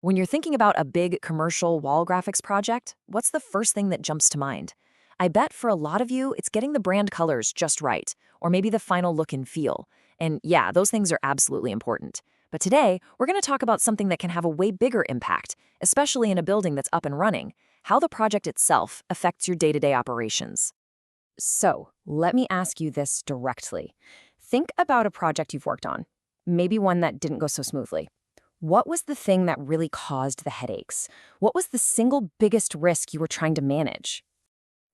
When you're thinking about a big commercial wall graphics project, what's the first thing that jumps to mind? I bet for a lot of you, it's getting the brand colors just right, or maybe the final look and feel. And yeah, those things are absolutely important. But today, we're going to talk about something that can have a way bigger impact, especially in a building that's up and running, how the project itself affects your day-to-day operations. So, let me ask you this directly. Think about a project you've worked on, maybe one that didn't go so smoothly. What was the thing that really caused the headaches? What was the single biggest risk you were trying to manage?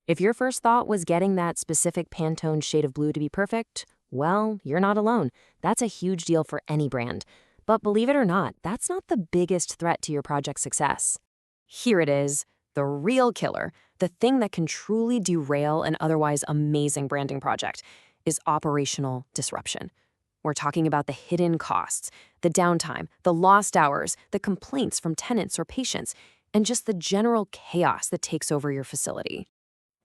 If your first thought was getting that specific Pantone shade of blue to be perfect, well, you're not alone. That's a huge deal for any brand. But believe it or not, that's not the biggest threat to your project's success. Here it is, the real killer, the thing that can truly derail an otherwise amazing branding project, is operational disruption. We're talking about the hidden costs, the downtime, the lost hours, the complaints from tenants or patients, and just the general chaos that takes over your facility.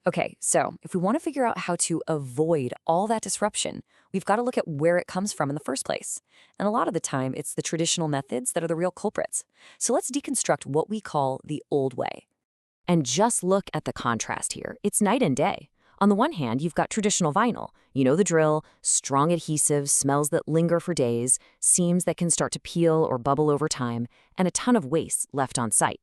Okay, so if we want to figure out how to avoid all that disruption, we've got to look at where it comes from in the first place. And a lot of the time, it's the traditional methods that are the real culprits. So let's deconstruct what we call the old way. And just look at the contrast here. It's night and day. On the one hand, you've got traditional vinyl. You know the drill, strong adhesive, smells that linger for days, seams that can start to peel or bubble over time, and a ton of waste left on site.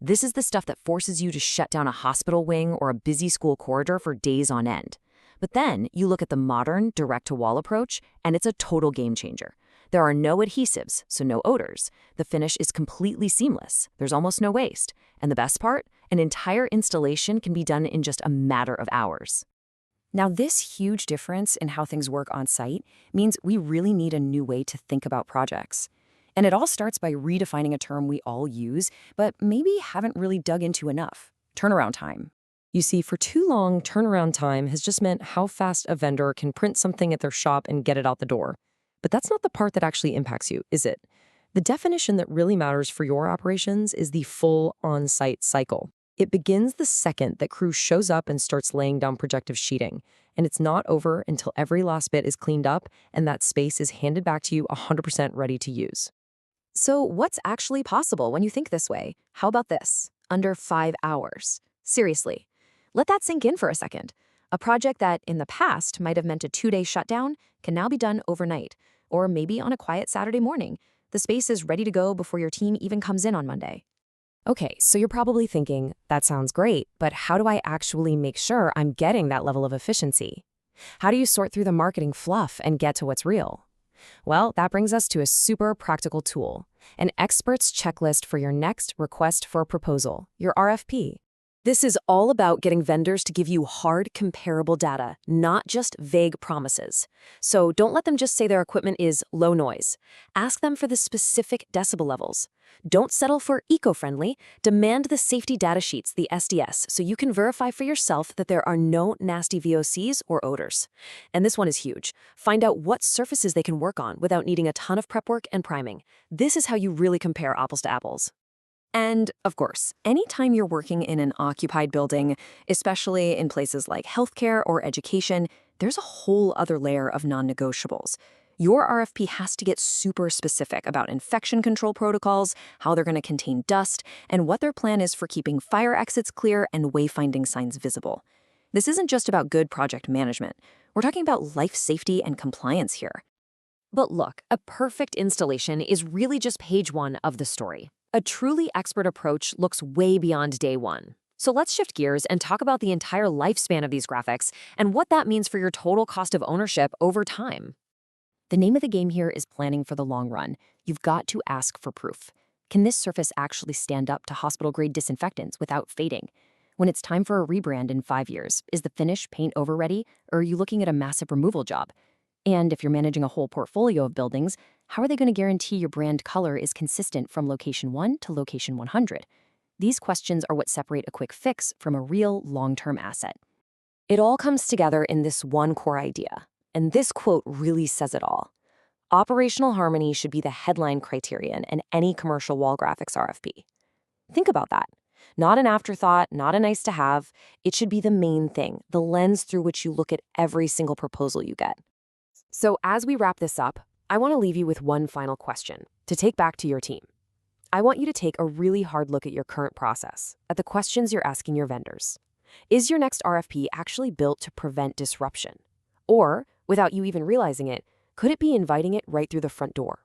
This is the stuff that forces you to shut down a hospital wing or a busy school corridor for days on end. But then you look at the modern direct-to-wall approach, and it's a total game changer. There are no adhesives, so no odors. The finish is completely seamless. There's almost no waste. And the best part? An entire installation can be done in just a matter of hours. Now, this huge difference in how things work on site means we really need a new way to think about projects. And it all starts by redefining a term we all use, but maybe haven't really dug into enough: turnaround time. You see, for too long, turnaround time has just meant how fast a vendor can print something at their shop and get it out the door. But that's not the part that actually impacts you, is it? The definition that really matters for your operations is the full on-site cycle. It begins the second that crew shows up and starts laying down projective sheeting, and it's not over until every last bit is cleaned up and that space is handed back to you 100% ready to use. So what's actually possible when you think this way? How about this? Under 5 hours. Seriously. Let that sink in for a second. A project that in the past might have meant a 2-day shutdown can now be done overnight, or maybe on a quiet Saturday morning. The space is ready to go before your team even comes in on Monday. Okay, so you're probably thinking, that sounds great, but how do I actually make sure I'm getting that level of efficiency? How do you sort through the marketing fluff and get to what's real? Well, that brings us to a super practical tool, an expert's checklist for your next request for a proposal, your RFP. This is all about getting vendors to give you hard, comparable data, not just vague promises. So don't let them just say their equipment is low noise. Ask them for the specific decibel levels. Don't settle for eco-friendly. Demand the safety data sheets, the SDS, so you can verify for yourself that there are no nasty VOCs or odors. And this one is huge. Find out what surfaces they can work on without needing a ton of prep work and priming. This is how you really compare apples to apples. And, of course, anytime you're working in an occupied building, especially in places like healthcare or education, there's a whole other layer of non-negotiables. Your RFP has to get super specific about infection control protocols, how they're going to contain dust, and what their plan is for keeping fire exits clear and wayfinding signs visible. This isn't just about good project management. We're talking about life safety and compliance here. But look, a perfect installation is really just page 1 of the story. A truly expert approach looks way beyond day 1. So let's shift gears and talk about the entire lifespan of these graphics and what that means for your total cost of ownership over time. The name of the game here is planning for the long run. You've got to ask for proof. Can this surface actually stand up to hospital-grade disinfectants without fading? When it's time for a rebrand in 5 years, is the finish paint over ready, or are you looking at a massive removal job? And if you're managing a whole portfolio of buildings, how are they going to guarantee your brand color is consistent from location 1 to location 100? These questions are what separate a quick fix from a real long-term asset. It all comes together in this one core idea, and this quote really says it all. Operational harmony should be the headline criterion in any commercial wall graphics RFP. Think about that. Not an afterthought, not a nice to have. It should be the main thing, the lens through which you look at every single proposal you get. So as we wrap this up, I want to leave you with one final question to take back to your team. I want you to take a really hard look at your current process, at the questions you're asking your vendors. Is your next RFP actually built to prevent disruption? Or, without you even realizing it, could it be inviting it right through the front door?